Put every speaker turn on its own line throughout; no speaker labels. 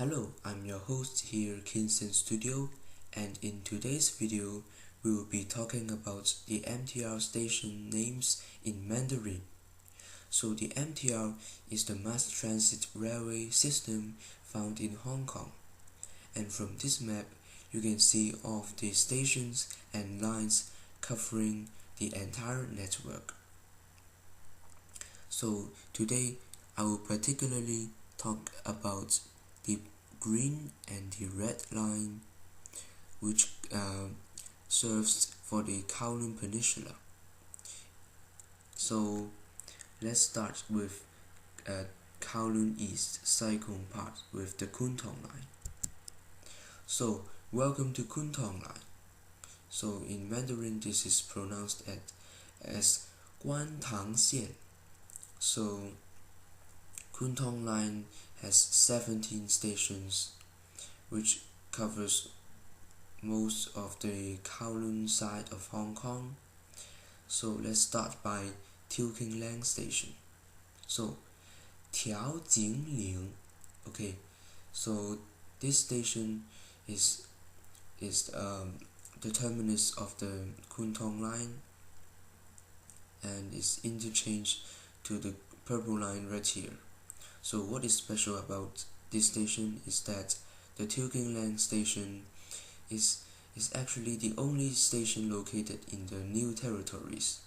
Hello, I'm your host here, Kinson Studio, and in today's video, we will be talking about the MTR station names in Mandarin. So the MTR is the mass transit railway system found in Hong Kong. And from this map, you can see all of the stations and lines covering the entire network. So today, I will particularly talk about the green and the red line, which serves for the Kowloon Peninsula. So let's start with Kowloon East Sai-Kung part with the Kwun Tong line. So welcome to Kwun Tong line. So in Mandarin, this is pronounced as Guan Tang Xian. So Kwun Tong line has 17 stations, which covers most of the Kowloon side of Hong Kong. So let's start by Till King Lang Station. So Tiao Jing Ling. Okay, so this station is the terminus of the Kwun Tong line and is interchanged to the purple line right here. So what is special about this station is that the Till King Lang Station is actually the only station located in the New Territories.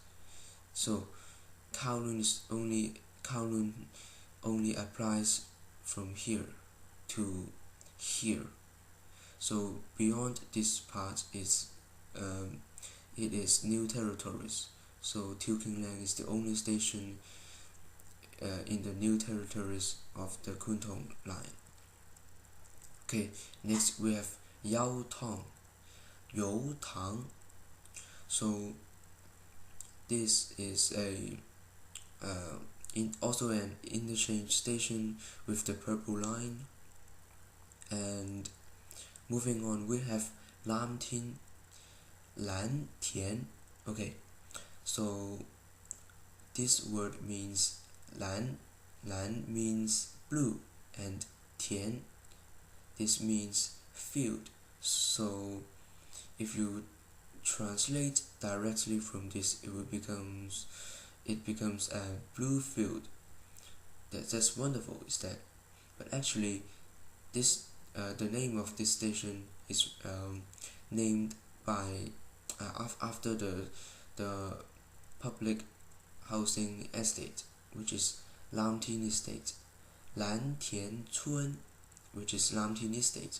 So Kowloon only applies from here to here. So beyond this part it is New Territories. So Till King Lang is the only station in the New Territories of the Kwun Tong line. Okay, next we have Yau Tang. So this is also an interchange station with the purple line. And moving on, we have Lan Tian. Okay, so this word means Lan means blue, and Tian, this means field. So if you translate directly from this, it becomes a blue field. That's wonderful, is that? But actually, this the name of this station is named by after the public housing estate, which is Lam Tin Estate. Lan Tian Cun, which is Lam Tin Estate.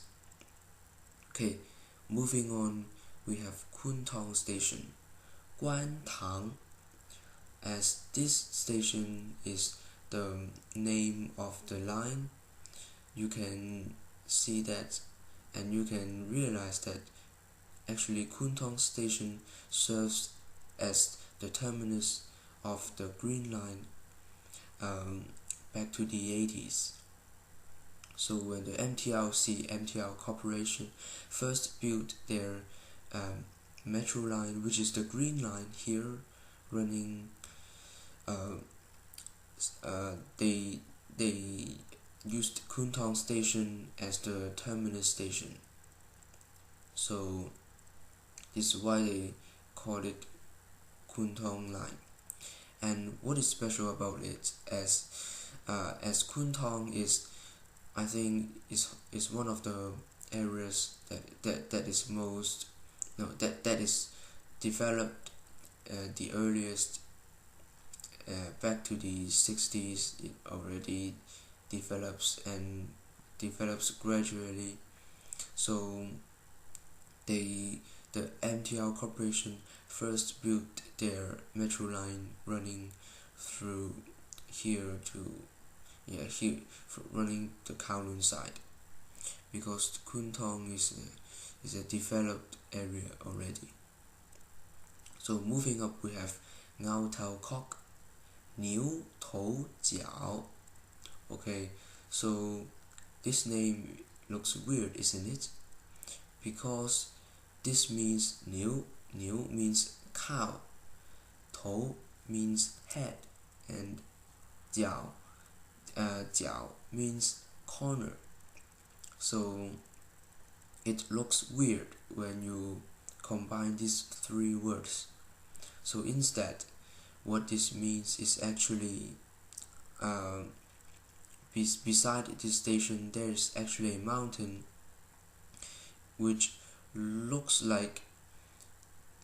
Okay, moving on, we have Kwun Tong Station. Guan Tang, as this station is the name of the line, you can see that and you can realize that actually Kwun Tong Station serves as the terminus of the Green Line back to the 80s. So when the MTR Corporation first built their metro line, which is the Green Line here, running, they used Kwun Tong Station as the terminus station. So this is why they call it Kwun Tong line. And what is special about it, as Kwun Tong is, I think, is one of the areas that is developed the earliest. Back to the 60s, it already develops gradually. So the MTR Corporation first built their metro line running through here running the Kowloon side, because Kwun Tong is a developed area already. So moving up, we have Ngau Tau Kok, Niu Tou Jiao. Okay, so this name looks weird, isn't it? Because this means Niu means cow, Tou means head, and Jiao means corner. So it looks weird when you combine these three words. So instead, what this means is actually beside this station there is actually a mountain which looks like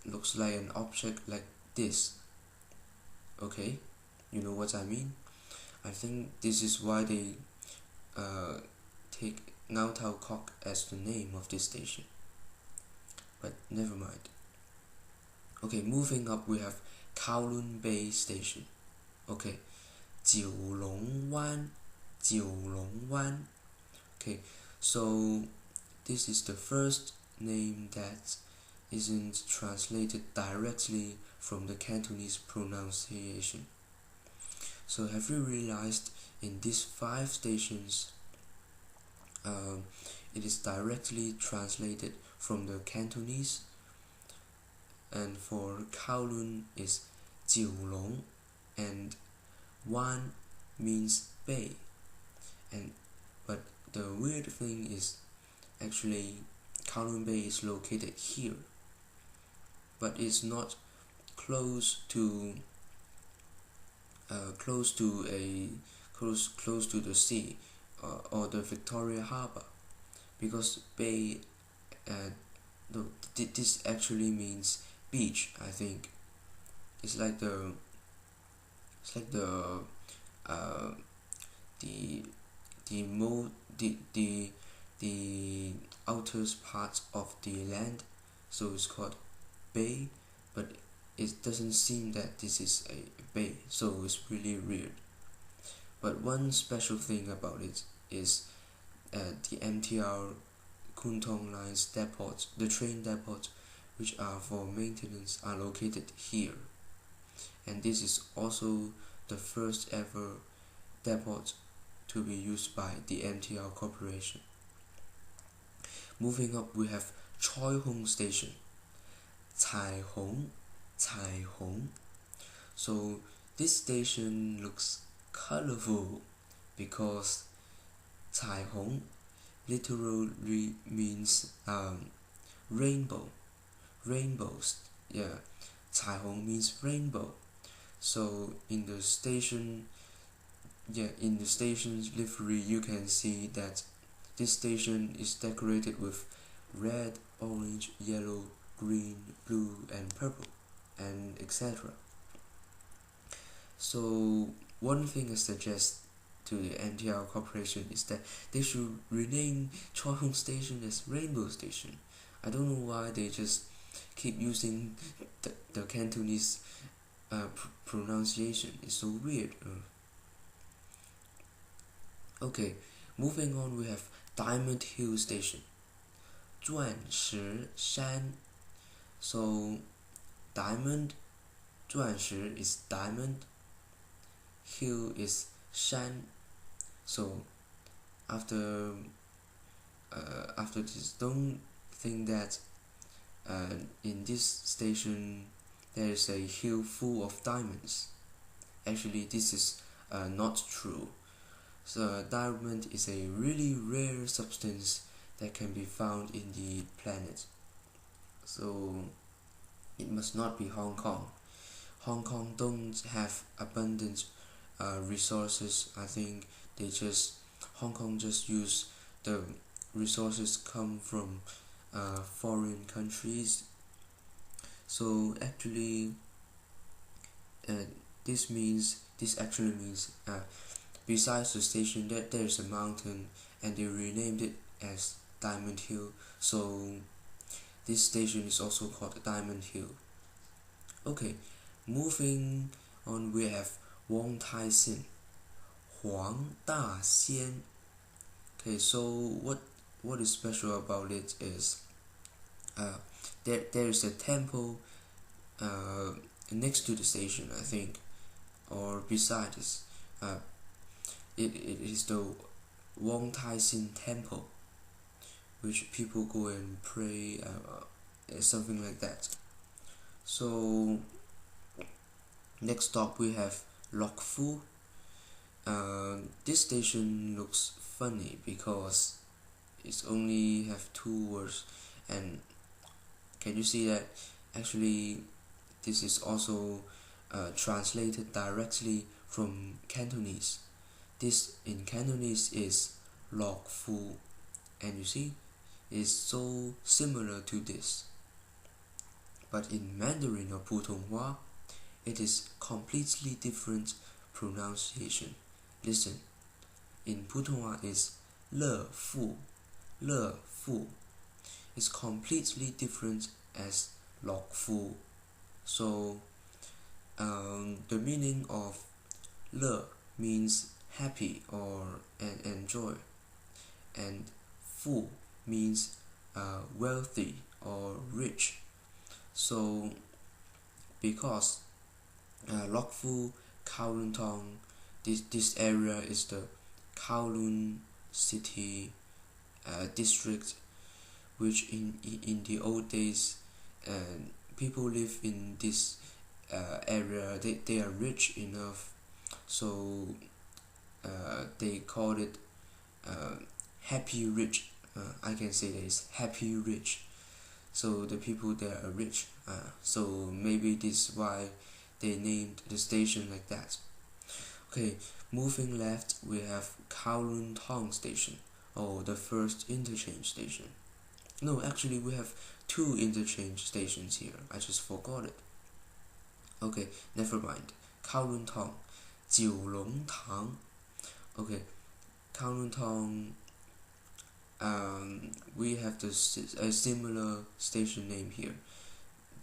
an object like this. Okay, you know what I mean? I think this is why they take Ngao Tau Kok as the name of this station. But never mind. Okay, moving up we have Kowloon Bay Station. Okay, 九龙湾. Okay, so this is the first name that isn't translated directly from the Cantonese pronunciation. So have you realized in these 5 stations it is directly translated from the Cantonese, and for Kowloon is 九龙 and Wan means bay, but the weird thing is actually Kowloon Bay is located here, but it's not close to the sea or the Victoria Harbour, because bay this actually means beach. I think it's like the outer part of the land, so it's called bay, but it doesn't seem that this is a bay, so it's really weird. But one special thing about it is the MTR Kwun Tong Line's depots, the train depots which are for maintenance, are located here, and this is also the first ever depot to be used by the MTR Corporation. Moving up we have Choi Hung Station. Cai Hong. So this station looks colorful because Cai Hong literally means rainbows. Yeah, Cai Hong means rainbow. So in the station's livery you can see that this station is decorated with red, orange, yellow, green, blue and purple, and etc. So one thing I suggest to the MTR Corporation is that they should rename Choi Hung Station as Rainbow Station. I don't know why they just keep using the Cantonese pronunciation. It's so weird. Okay, moving on we have Diamond Hill Station. 钻石山. So diamond, 钻石 is diamond, hill is shan. So after this, don't think that in this station there is a hill full of diamonds. Actually, this is not true. So diamond is a really rare substance that can be found in the planet. So it must not be Hong Kong. Hong Kong don't have abundant resources. I think Hong Kong just use the resources come from foreign countries. So actually this actually means besides the station that there is a mountain and they renamed it as Diamond Hill, so this station is also called Diamond Hill. Okay, moving on we have Wong Tai Sin, Huang Da Xian. Okay, so what is special about it is there is a temple next to the station, I think, or beside this. It is the Wong Tai Sin Temple, which people go and pray, something like that. So next stop we have Lok Fu. This station looks funny because it's only have 2 words. And can you see that actually this is also translated directly from Cantonese. This in Cantonese is log fu, and you see it's so similar to this. But in Mandarin or Putonghua, it is completely different pronunciation. Listen, in Putonghua is le fu. It's completely different as log fu. So the meaning of le means happy or enjoy, and fu means wealthy or rich. So because log fu, Kowloon Tong, this area is the Kowloon city district, which in the old days people live in this area. They are rich enough, so they called it happy rich. I can say that it's happy rich. So the people there are rich. So maybe this is why they named the station like that. Okay, moving left, we have Kowloon Tong Station. Oh, the first interchange station. No, actually we have 2 interchange stations here. I just forgot it. Okay, never mind. Kowloon Tong, Jiu Long Tang. Okay, Kowloon Tong. We have a similar station name here.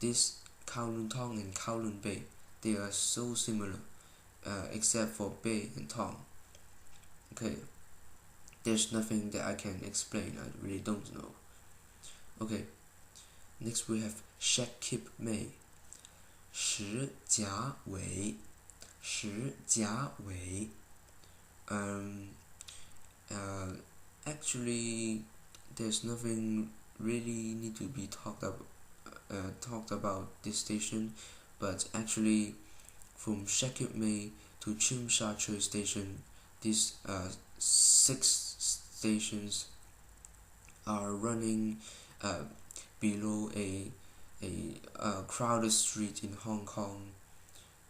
This Kowloon Tong and Kowloon Bay, they are so similar, except for Bay and Tong. Okay, there's nothing that I can explain. I really don't know. Okay, next we have Shek Mei, 石甲尾. Actually, there's nothing really need to be talked about this station, but actually, from Shek Mei to Tsim Sha Tsui Station, these 6 stations are running below a crowded street in Hong Kong.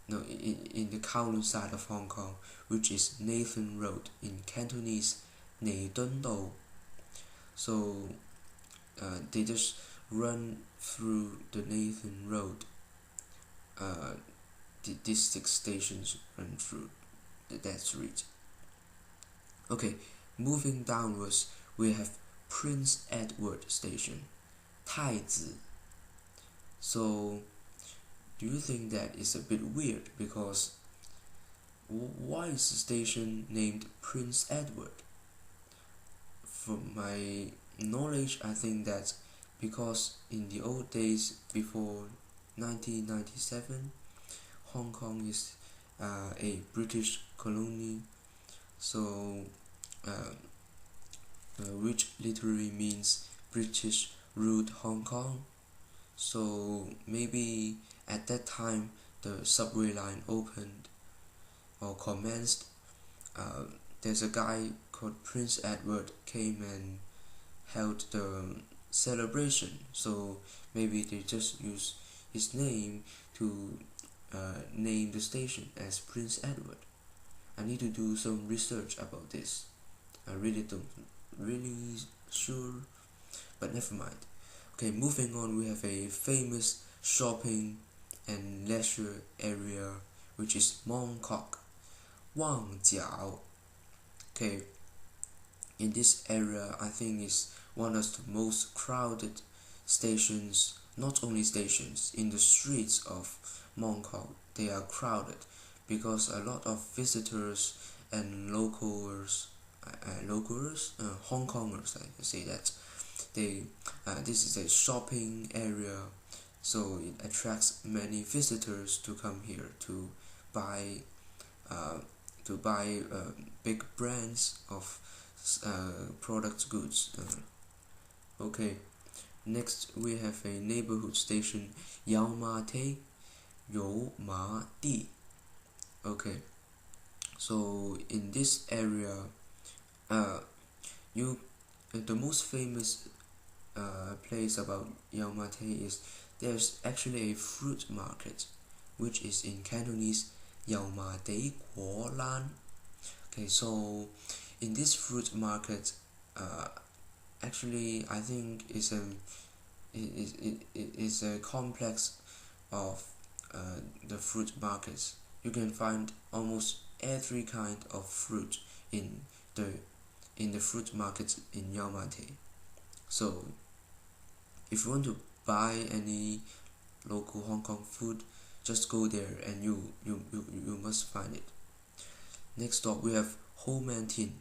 No, in the Kowloon side of Hong Kong, which is Nathan Road, in Cantonese, Nei Dun Dou. So they just run through the Nathan Road. These 6 stations run through that street. Okay, moving downwards, we have Prince Edward Station, 太子. So do you think that is a bit weird? Because why is the station named Prince Edward? From my knowledge, I think that because in the old days, before 1997, Hong Kong is a British colony, so which literally means British ruled Hong Kong. So maybe at that time the subway line opened or commenced. There's a guy called Prince Edward came and held the celebration, so maybe they just use his name to name the station as Prince Edward. I need to do some research about this. I really don't really sure, but never mind. Okay, moving on, we have a famous shopping and leisure area, which is Mong Kok, Wang Jiao. Okay, in this area, I think is one of the most crowded stations. Not only stations, in the streets of Mong Kok, they are crowded because a lot of visitors and locals, Hong Kongers, I can say that. This is a shopping area, so it attracts many visitors to come here to buy big brands of product goods. Okay, next we have a neighborhood station, Yao Ma Te, You Ma Di. Okay, so in this area, you the most famous place about Yau Ma Tei is there's actually a fruit market, which is in Cantonese Yau Ma Tei Guo Lan. Okay, so in this fruit market, actually I think it's a complex of the fruit markets. You can find almost every kind of fruit in the fruit market in Yau Ma Tei. So if you want to buy any local Hong Kong food, just go there and you must find it. Next stop we have Ho Man Tin,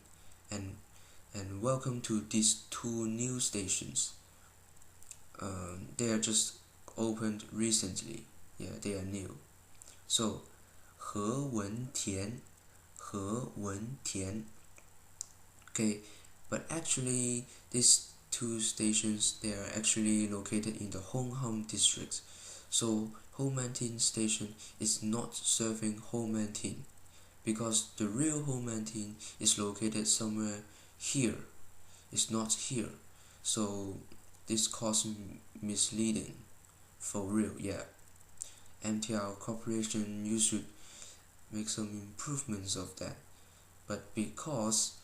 and welcome to these two new stations. They are just opened recently. Yeah, they are new. So He Wen Tian. Okay, but actually these two stations, they are actually located in the Hong Kong district. So Ho Man Tin station is not serving Ho Man Tin, because the real Ho Man Tin is located somewhere here. It's not here. So this causes misleading for real. Yeah, MTR Corporation, you should make some improvements of that. But because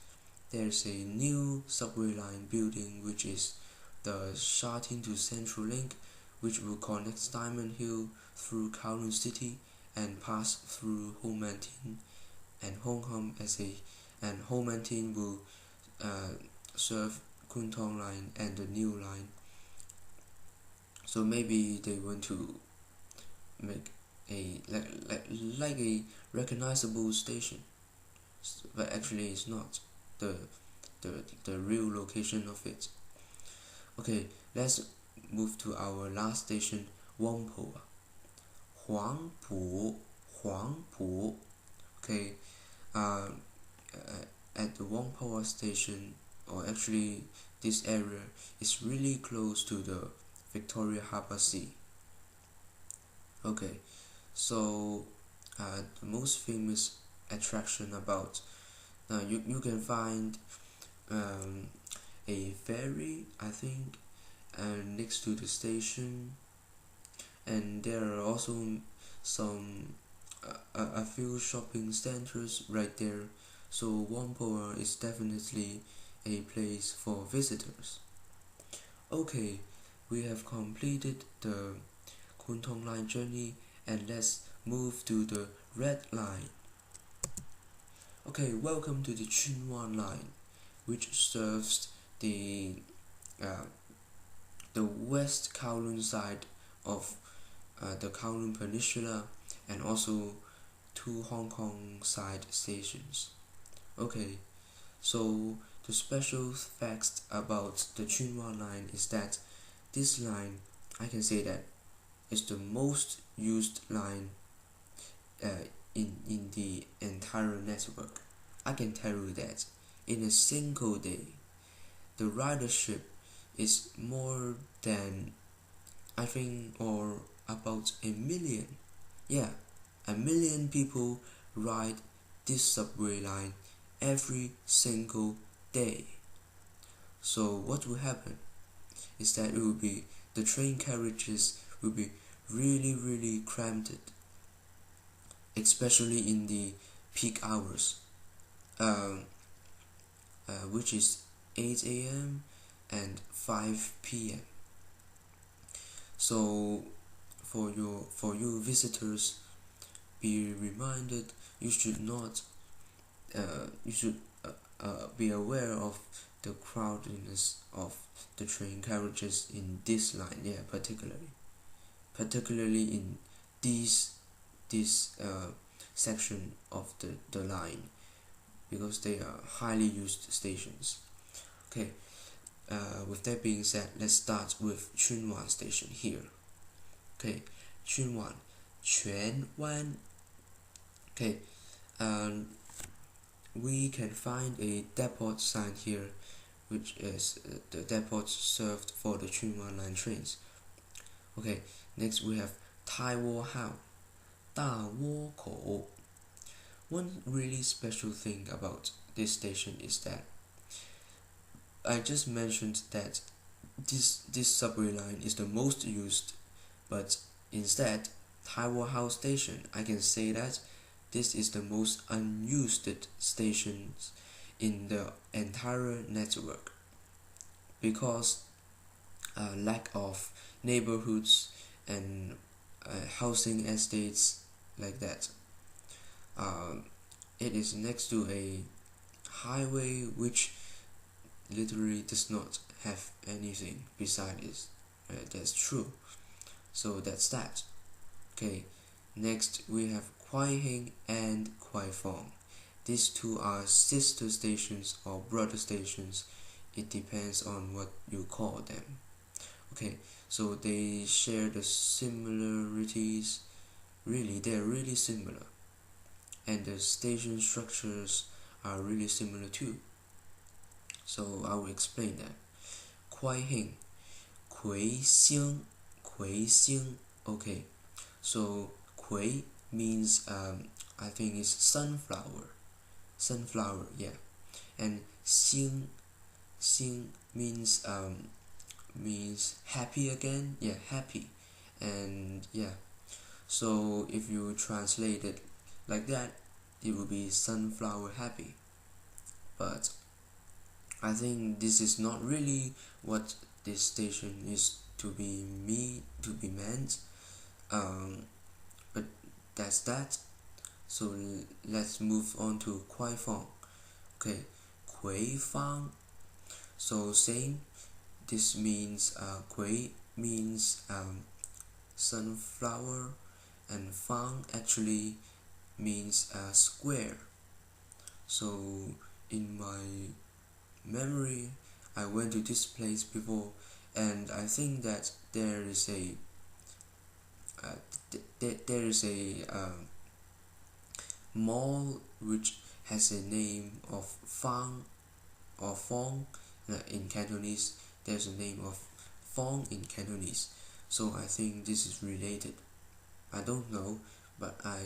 there's a new subway line building, which is the Sha Tin to Central Link, which will connect Diamond Hill through Kowloon City and pass through Ho Man Tin and Hong Kong and Ho Man Tin will serve Kwun Tong line and the new line. So maybe they want to make a like a recognizable station, but actually it's not the real location of it. Okay, let's move to our last station, Whampoa. Huangpu. Okay, at the Whampoa station, or actually this area is really close to the Victoria Harbour Sea. Okay, so the most famous attraction about you can find a ferry, I think, next to the station, and there are also some a few shopping centers right there. So Whampoa is definitely a place for visitors. Okay, we have completed the Kwun Tong line journey, and let's move to the red line. Okay, welcome to the Tsuen Wan line, which serves the west Kowloon side of the Kowloon Peninsula, and also two Hong Kong side stations. Okay, so the special facts about the Tsuen Wan line is that this line, I can say that, is the most used line in the entire network. I can tell you that in a single day, the ridership is more than, I think, or about 1 million. Yeah, 1 million people ride this subway line every single day. So what will happen is that the train carriages will be really cramped, especially in the peak hours, which is 8 a.m. and 5 p.m. So for you visitors, be reminded you should be aware of the crowdedness of the train carriages in this line. Yeah, particularly in this section of the line, because they are highly used stations. Okay, with that being said, let's start with Tsuen Wan station here. Okay, Tsuen Wan, Quan Wan. Okay, we can find a depot sign here, which is the depot served for the Tsuen Wan line trains. Okay, next we have Tai Wo Hao, Da Wo Kou. One really special thing about this station is that I just mentioned that this subway line is the most used, but instead, Taiwan House Station, I can say that this is the most unused station in the entire network, because lack of neighborhoods and housing estates like that. It is next to a highway which literally does not have anything beside it. That's true. So that's that. Okay, next we have Kwai Hing and Kwai Fong. These two are sister stations or brother stations. It depends on what you call them. Okay, so they share the similarities. Really, they're really similar, and the station structures are really similar too. So I will explain that. Kwai Hing, Kwai Xing, Kwai Xing. Okay, so Kwai means I think it's sunflower, yeah, and Xing means happy again, yeah, happy, and yeah. So if you translate it like that, it will be sunflower happy. But I think this is not really what this station is to be meant. But that's that. So let's move on to Kwai Fong. Okay, Kwai Fong. So same. This means Kwai means sunflower, and Fang actually means square. So in my memory, I went to this place before, and I think that there is a mall which has a name of Fang or Fong in Cantonese. There's a name of Fong in Cantonese, so I think this is related. I don't know, but I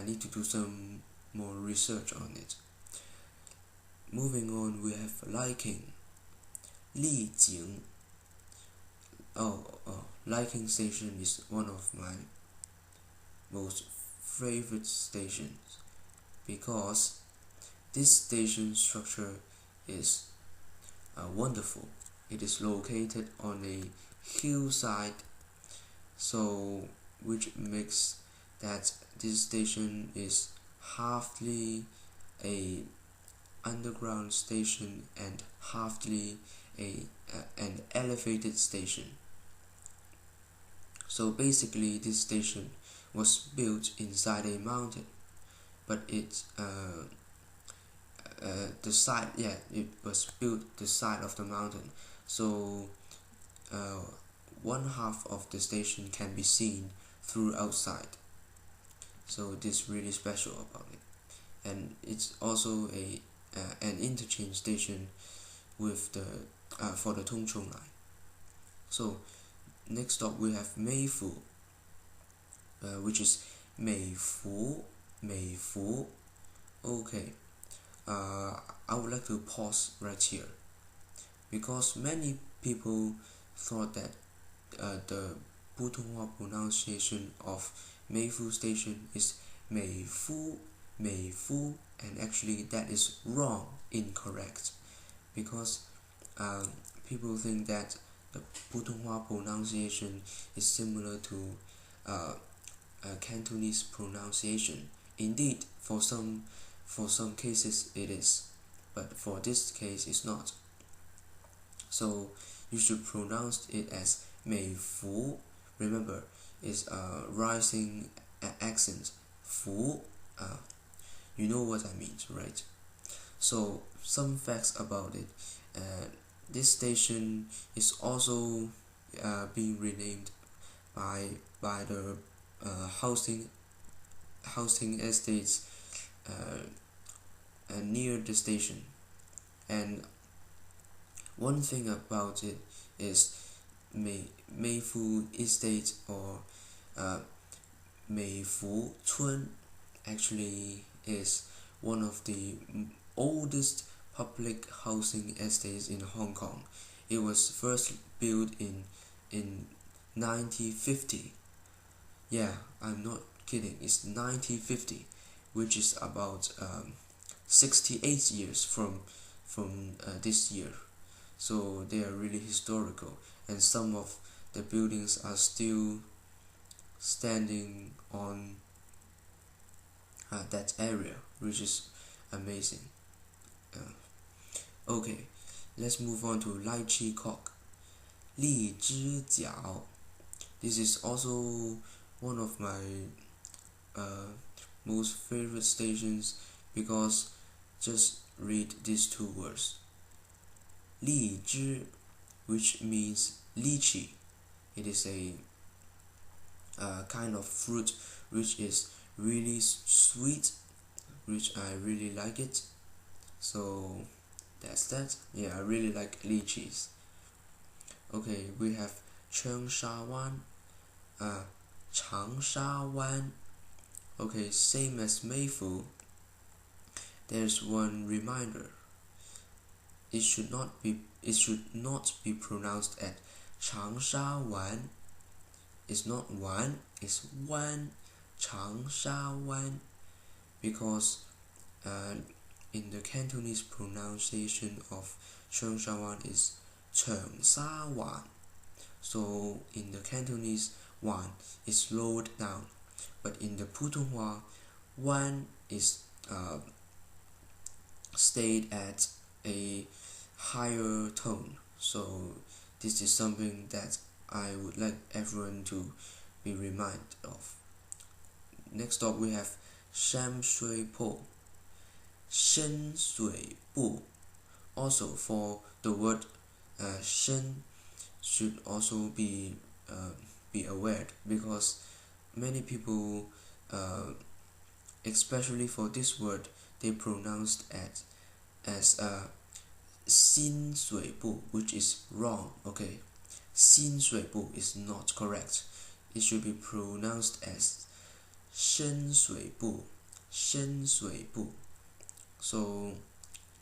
need to do some more research on it. Moving on, we have liking, 丽景. Liking station is one of my most favorite stations, because this station structure is wonderful. It is located on a hillside, so which makes that this station is halfly a underground station and halfly an elevated station. So basically, this station was built inside a mountain, but it was built the side of the mountain. So one half of the station can be seen through outside. So this really special about it, and it's also an interchange station with the for the Tongchong line. So next up we have Mei Foo, which is Mei Fu. Okay, I would like to pause right here, because many people thought that the Putonghua pronunciation of Mei Foo Station is Mei Fu, and actually that is wrong, incorrect, because people think that the Putonghua pronunciation is similar to Cantonese pronunciation. Indeed, for some cases it is, but for this case it's not. So you should pronounce it as Mei Fu. Remember, it's a rising accent. Fu, you know what I mean, right? So some facts about it. This station is also being renamed by the housing estates near the station. And one thing about it is Mei Fu Estate or Mei Fu Chun actually is one of the oldest public housing estates in Hong Kong. It was first built in 1950. Yeah, I'm not kidding, it's 1950, which is about 68 years from this year. So they are really historical, and some of the buildings are still standing on that area, which is amazing. Okay, let's move on to lychee cock. 荔枝角. This is also one of my most favorite stations, because just read these two words. 荔枝, which means lychee. It is a kind of fruit which is really sweet, which I really like it. So that's that. Yeah, I really like lychees. Okay, we have 长沙湾, 长沙湾. Okay, same as Mei Foo. There's one reminder. It should not be pronounced as 长沙湾. It's not one, it's one. 长沙湾, because in the Cantonese pronunciation of 长沙湾is 长沙湾. So in the Cantonese, 湾 is lowered down, but in the Putonghua, 湾is stayed at a higher tone. So this is something that I would like everyone to be reminded of. Next up we have 山水铺. 深水埗. Also for the word 深 should also be aware, because many people, especially for this word, they pronounced as 新水埗, which is wrong. Okay, 新水埗is not correct. It should be pronounced as 深水埗, 深水埗. So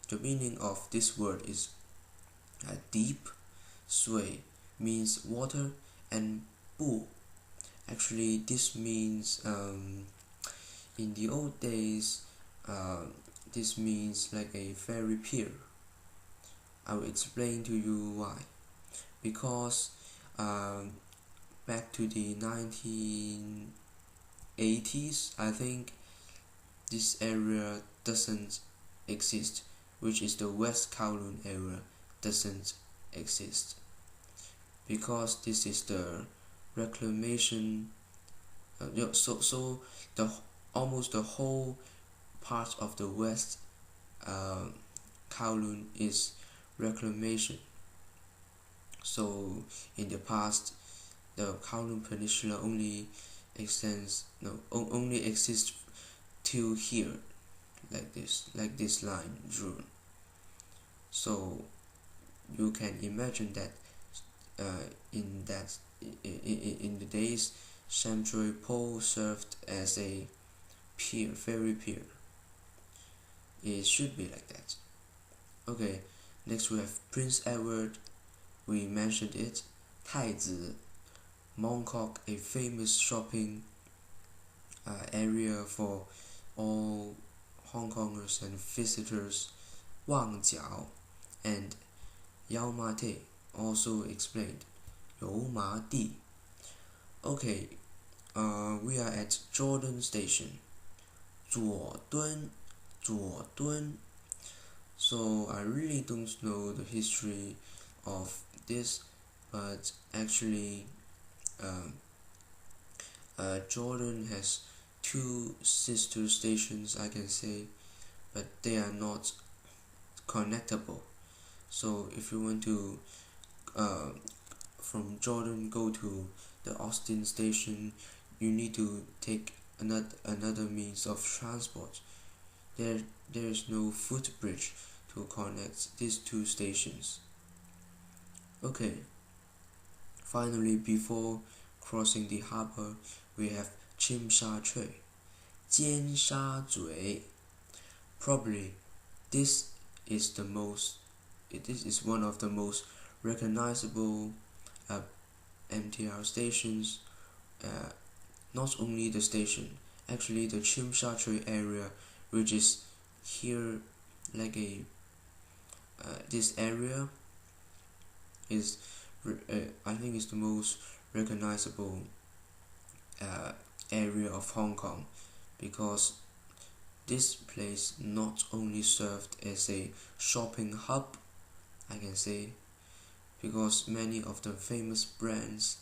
the meaning of this word is deep. 水 means water, and 埗, actually this means in the old days, this means like a ferry pier. I will explain to you why. Because back to the 1980s, I think this area doesn't exist, which is the West Kowloon area doesn't exist, because this is the reclamation. So the almost the whole part of the West Kowloon is reclamation. So in the past, the Kowloon Peninsula only exists till here, like this line drawn. So you can imagine that in the days, Shan Shui Po served as a pier, ferry pier. It should be like that. Okay, next we have Prince Edward. We mentioned it. 太子, Mongkok, a famous shopping area for all Hong Kongers and visitors. Wangjiao and Yau Ma Te, also explained. You Ma Di. Okay, we are at Jordan Station. 左敦, 左敦. So I really don't know the history of this, but actually Jordan has two sister stations, I can say, but they are not connectable. So if you want to from Jordan go to the Austin station, you need to take another means of transport. There is no footbridge to connect these two stations. Okay, finally, before crossing the harbor, we have Tsim Sha Tsui, 尖沙咀. Probably this is one of the most recognizable MTR stations. Not only the station, actually the Tsim Sha Tsui area, which is here like a this area is I think is the most recognizable area of Hong Kong, because this place not only served as a shopping hub, I can say, because many of the famous brands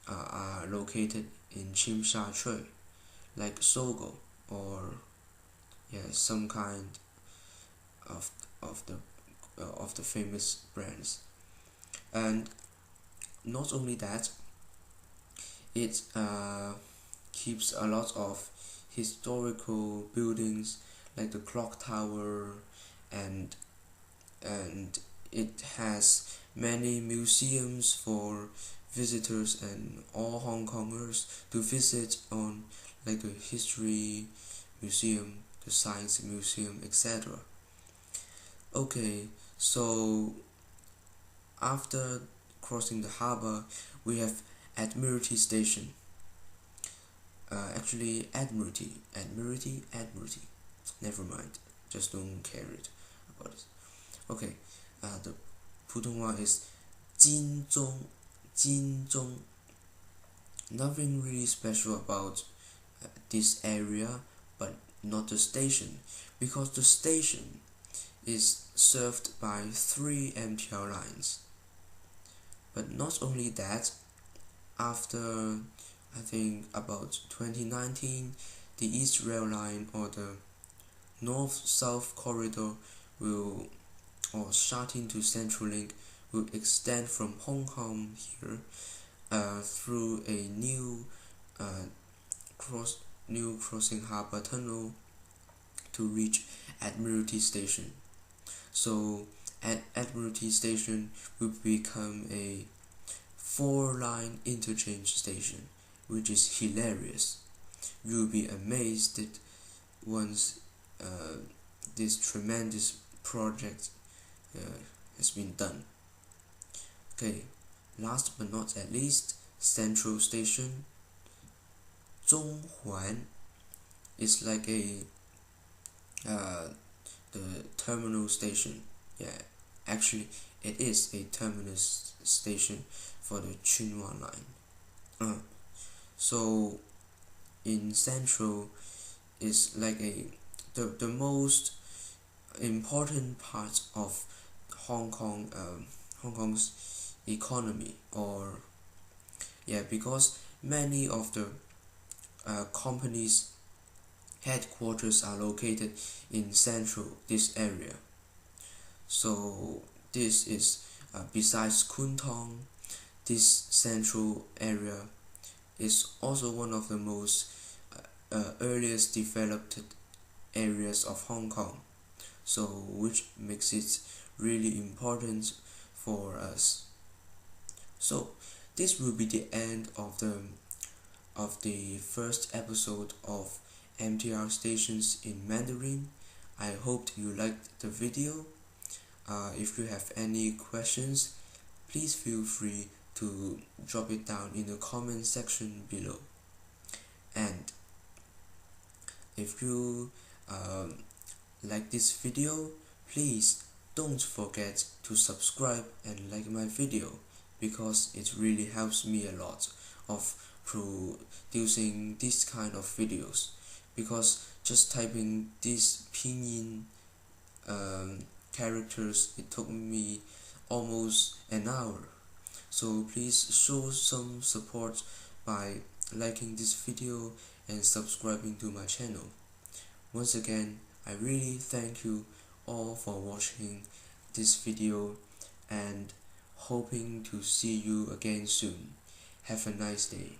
are located in Tsim Sha Tsui, like Sogo or some kind of the famous brands. And not only that, it keeps a lot of historical buildings like the clock tower, and it has many museums for visitors and all Hong Kongers to visit, on like the history museum, the science museum, etc. Okay, so after crossing the harbour, we have Admiralty Station. Actually, Admiralty. Never mind, just don't care it about it. Okay, the 普通话 is 金钟. Nothing really special about this area, but not the station, because the station is served by 3 MTR lines. But not only that, after I think about 2019, the East Rail Line or the North-South Corridor starting to Central Link, will extend from Hong Kong here through a new crossing harbour tunnel to reach Admiralty Station. So Admiralty Station will become a 4-line interchange station, which is hilarious. You will be amazed that once this tremendous project has been done. Okay, last but not at least, Central Station. Zhonghuan is like the terminal station. Actually it is a terminus station for the Chunwan line. So in Central is like the most important part of Hong Kong's economy, because many of the companies' headquarters are located in this area. So this is besides Kwai Fong, this central area is also one of the most earliest developed areas of Hong Kong, so which makes it really important for us. So this will be the end of the first episode of MTR stations in Mandarin. I hope you liked the video. If you have any questions, please feel free to drop it down in the comment section below. And if you like this video, please don't forget to subscribe and like my video, because it really helps me a lot of producing this kind of videos, because just typing these pinyin characters, it took me almost an hour. So please show some support by liking this video and subscribing to my channel. Once again, I really thank you all for watching this video, and hoping to see you again soon. Have a nice day.